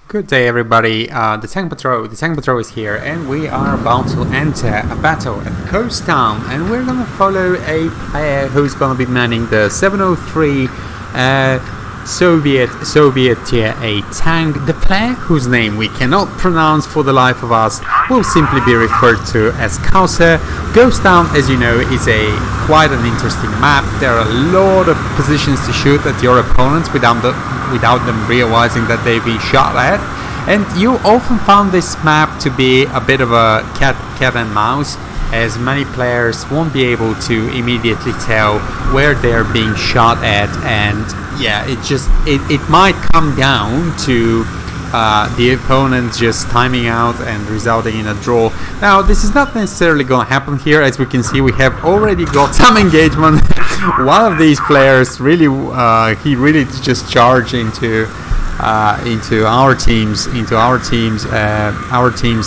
Good day, everybody. The Tank Patrol is here, and we are about to enter a battle at Coast Town, and we're gonna follow a player who's gonna be manning the 703 Soviet Tier A tank. The player, whose name we cannot pronounce for the life of us, will simply be referred to as KALSA. Coast Town, as you know, is quite an interesting map. There are a lot of positions to shoot at your opponents without them realizing that they've been shot at, and you often found this map to be a bit of a cat and mouse, as many players won't be able to immediately tell where they're being shot at, and yeah, it might come down to the opponent just timing out and resulting in a draw. Now, this is not necessarily going to happen here. As we can see, we have already got some engagement. One of these players he really just charged into our team's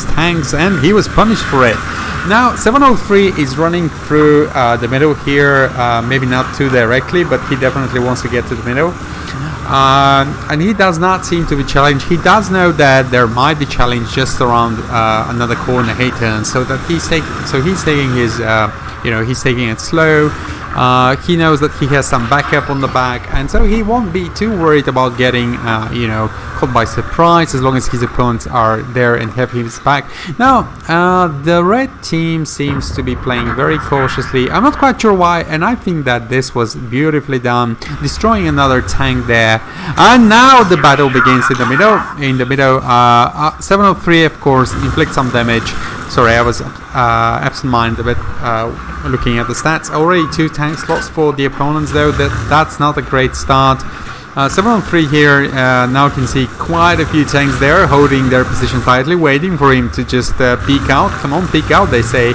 tanks, and he was punished for it. Now 703 is running through the middle here, maybe not too directly, but he definitely wants to get to the middle. And he does not seem to be challenged. He does know that there might be challenge just around another corner he turns, so that he's taking his he's taking it slow. He knows that he has some backup on the back, and so he won't be too worried about getting caught by surprise, as long as his opponents are there and have his back. Now the red team seems to be playing very cautiously. I'm not quite sure why, and I think that this was beautifully done, destroying another tank there. And now the battle begins in the middle. 703, of course, inflicts some damage. Sorry, I was absent-minded a bit looking at the stats. Already 2 tanks lost for the opponents, though. That's not a great start. 703 here now can see quite a few tanks there holding their position tightly, waiting for him to just peek out. Come on, peek out, they say,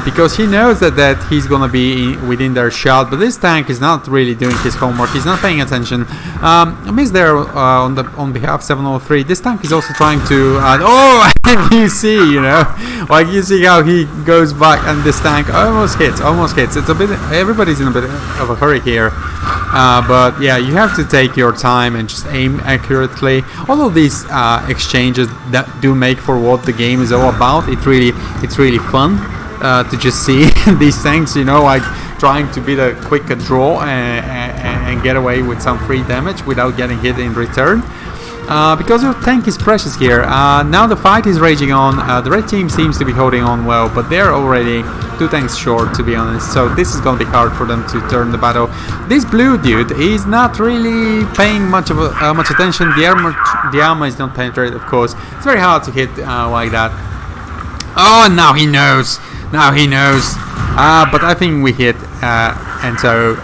because he knows that he's gonna be within their shot. But this tank is not really doing his homework. He's not paying attention. Miss there on behalf of 703. This tank is also trying to. You see, like you see how he goes back, and this tank almost hits. It's a bit. Everybody's in a bit of a hurry here. But yeah, you have to take your time and just aim accurately. All of these exchanges that do make for what the game is all about. It's really fun to just see these tanks, like trying to beat a quick draw and get away with some free damage without getting hit in return. Because your tank is precious here. Now the fight is raging on. The red team seems to be holding on well, but they're already 2 tanks short, to be honest. So this is going to be hard for them to turn the battle. This blue dude is not really paying much attention. The armor is not penetrated, of course. It's very hard to hit like that. Oh, now he knows. But I think we hit, and so.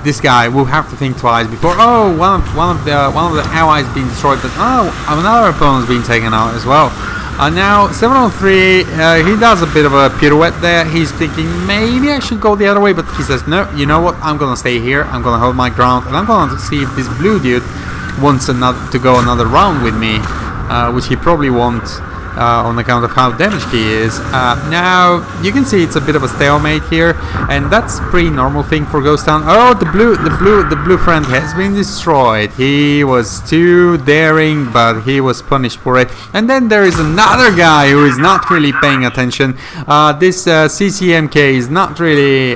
This guy will have to think twice before. Oh, one of the allies being destroyed, but another opponent's being taken out as well. Now 703, he does a bit of a pirouette there. He's thinking maybe I should go the other way, but he says no. You know what? I'm gonna stay here. I'm gonna hold my ground, and I'm gonna see if this blue dude wants to go another round with me, which he probably won't. On account of how damaged he is. Now you can see it's a bit of a stalemate here, and that's a pretty normal thing for Ghost Town. Oh, the blue friend has been destroyed. He was too daring, but he was punished for it. And then there is another guy who is not really paying attention. This CCMK is not really.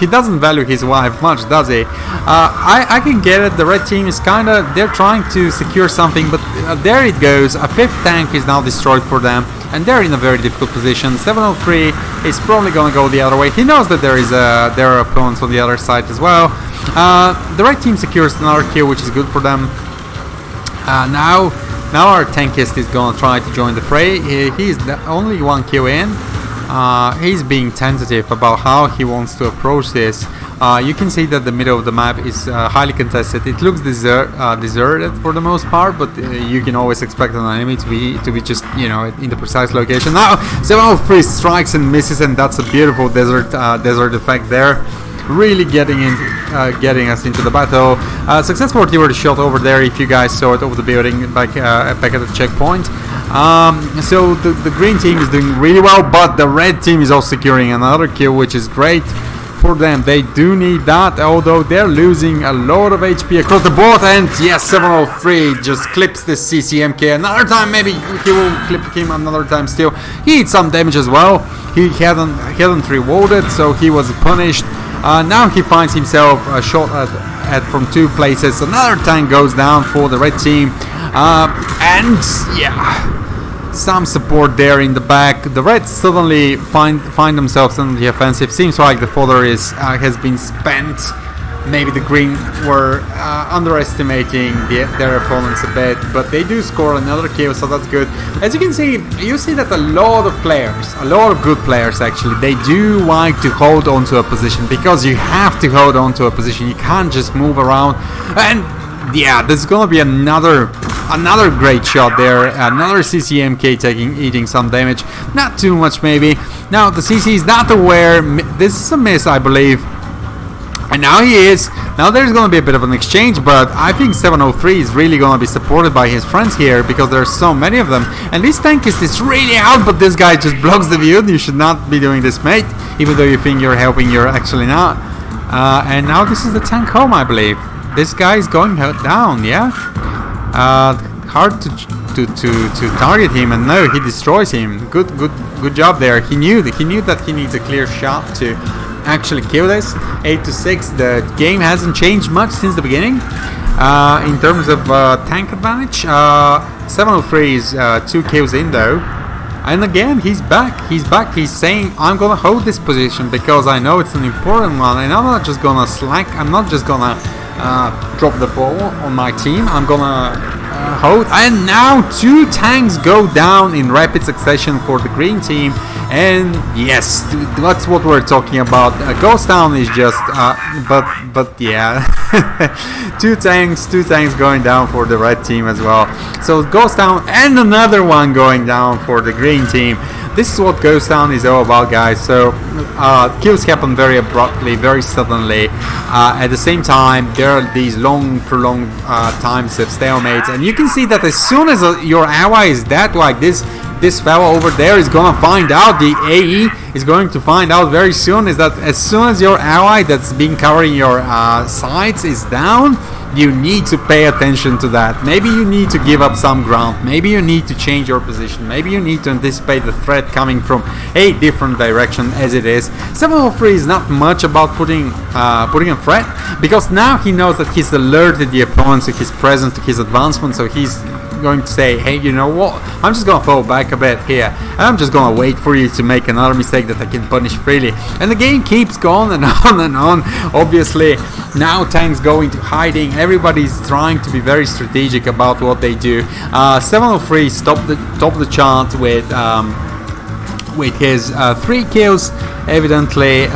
He doesn't value his wife much, does he? I can get it. The red team is they're trying to secure something, but there it goes. A 5th tank is now destroyed for them, and they're in a very difficult position. 703 is probably going to go the other way. He knows that there are opponents on the other side as well. The red team secures another kill, which is good for them. Now our tankist is going to try to join the fray. He's the only 1 kill in. He's being tentative about how he wants to approach this. You can see that the middle of the map is highly contested. It looks deserted for the most part, but you can always expect an enemy to be just in the precise location. Now 703 strikes and misses, and that's a beautiful desert effect there. Really getting us into the battle. Successful artillery shot over there, if you guys saw it, over the building back at the checkpoint. So the green team is doing really well, but the red team is also securing another kill, which is great for them. They do need that, although they're losing a lot of HP across the board. And yes, 703 just clips this CCMK another time. Maybe he will clip him another time still. He did some damage as well. He hadn't rewarded, so he was punished. Now he finds himself shot at from 2 places. Another tank goes down for the red team. And yeah, some support there in the back. The Reds suddenly find themselves on the offensive. Seems like the fodder has been spent. Maybe the Green were underestimating their opponents a bit, but they do score another kill, so that's good. As you can see, you see that a lot of players, a lot of good players actually, they do like to hold on to a position, because you have to hold on to a position. You can't just move around. And yeah, there's gonna be another great shot there. Another CCMK eating some damage. Not too much maybe. Now the CC is not aware. This is a miss, I believe. And now he is. Now there's going to be a bit of an exchange, but I think 703 is really going to be supported by his friends here, because there's so many of them. And this tank is really out, but this guy just blocks the view. You should not be doing this, mate. Even though you think you're helping, you're actually not. And now this is the tank home, I believe. This guy is going down, yeah? Hard to target him, and no, he destroys him. Good job there. He knew that he needs a clear shot to actually kill this. 8-6. The game hasn't changed much since the beginning in terms of tank advantage. 703 is 2 kills in though, and again he's back. He's saying, I'm gonna hold this position because I know it's an important one, and I'm not just gonna slack. I'm not just gonna drop the ball on my team. I'm gonna hold. And now 2 tanks go down in rapid succession for the green team. And yes, that's what we're talking about. Ghost Town is just but yeah. 2 tanks going down for the red team as well. So Ghost Town and another one going down for the green team. This is what Ghost Town is all about, guys. So kills happen very abruptly, very suddenly. At the same time, there are these long, prolonged times of stalemates, and you can see that as soon as your ally is dead, like this fellow over there is gonna find out. The AE is going to find out very soon. Is that as soon as your ally that's been covering your sides is down, you need to pay attention to that. Maybe you need to give up some ground. Maybe you need to change your position. Maybe you need to anticipate the threat coming from a different direction. As it is, 703 is not much about putting a threat, because now he knows that he's alerted the opponent to his presence, to his advancement. So he's going to say, hey, you know what, I'm just gonna fall back a bit here, and I'm just gonna wait for you to make another mistake that I can punish freely. And the game keeps going and on and on. Obviously now tanks go into hiding. Everybody's trying to be very strategic about what they do. 703 top the chart with his 3 kills, evidently.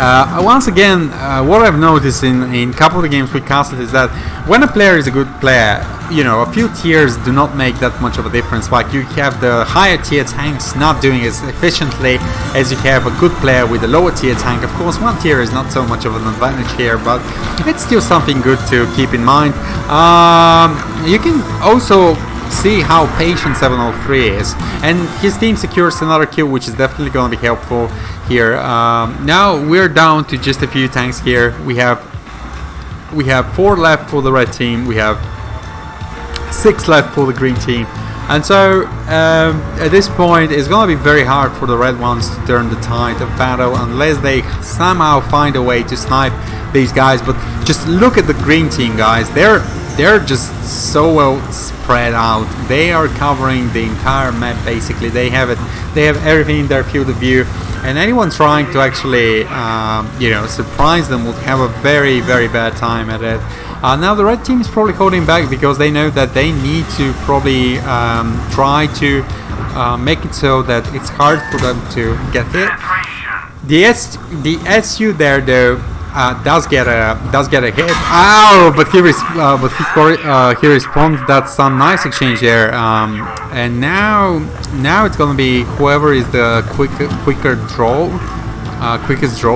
Once again, what I've noticed in couple of the games with KALSA is that when a player is a good player, you know, a few tiers do not make that much of a difference. Like, you have the higher tier tanks not doing as efficiently as you have a good player with a lower tier tank. Of course, 1 tier is not so much of an advantage here, but it's still something good to keep in mind. You can also see how patient 703 is, and his team secures another kill, which is definitely going to be helpful here. Now we're down to just a few tanks here. We have 4 left for the red team. We have 6 left for the green team, and so at this point it's going to be very hard for the red ones to turn the tide of battle unless they somehow find a way to snipe these guys. But just look at the green team, guys. They're just so well spread out. They are covering the entire map basically. They have everything in their field of view, and anyone trying to actually surprise them would have a very, very bad time at it. Now the red team is probably holding back because they know that they need to probably try to make it so that it's hard for them to get hit. The SU there though does get a hit. Ow! But he responds. That's some nice exchange there. And now it's gonna be whoever is the quickest draw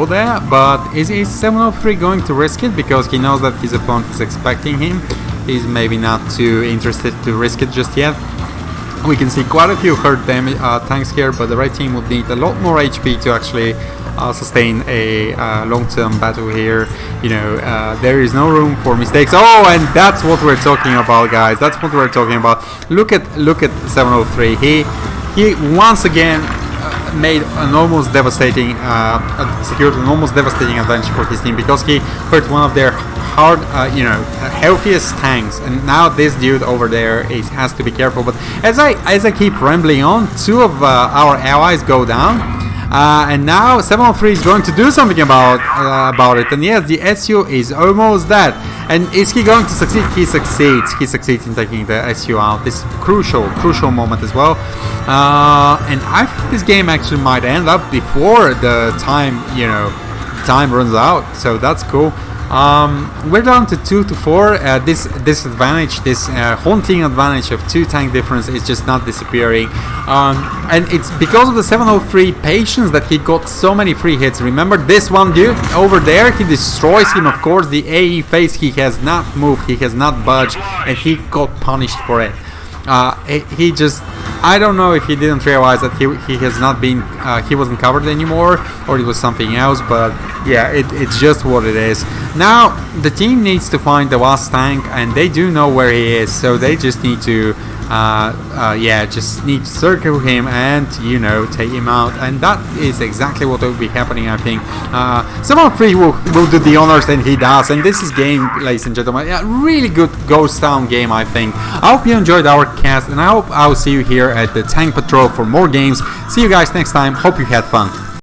there. But is 703 going to risk it because he knows that his opponent is expecting him? He's maybe not too interested to risk it just yet. We can see quite a few hurt tanks here, but the red team would need a lot more HP to actually sustain a long-term battle here. You know, there is no room for mistakes. Oh, and that's what we're talking about, guys. That's what we're talking about. Look at 703. He once again made an almost devastating, secured an almost devastating advantage for his team, because he hurt one of their healthiest tanks, and now this dude over there has to be careful. But as I keep rambling on, two of our allies go down, and now 703 is going to do something about it. And yes, the SU is almost dead. And is he going to succeed? He succeeds. He succeeds in taking the SU out. This crucial moment as well. And I think this game actually might end up before the time runs out. So that's cool. We're down to 2-4. This disadvantage, this haunting advantage of 2 tank difference is just not disappearing. And it's because of the 703 patience that he got so many free hits. Remember this one dude over there? He destroys him, of course. The AE phase, he has not moved, he has not budged, and he got punished for it. He just, I don't know if he didn't realize that he has not been, he wasn't covered anymore, or it was something else, but yeah, it's just what it is. Now the team needs to find the last tank, and they do know where he is, so they just need to just need to circle him and, you know, take him out, and that is exactly what will be happening, I think. 703 will do the honors, and he does, and this is game, ladies and gentlemen. Yeah, really good ghost town game, I think. I hope you enjoyed our cast, and I hope I'll see you here at the Tank Patrol for more games. See you guys next time. Hope you had fun.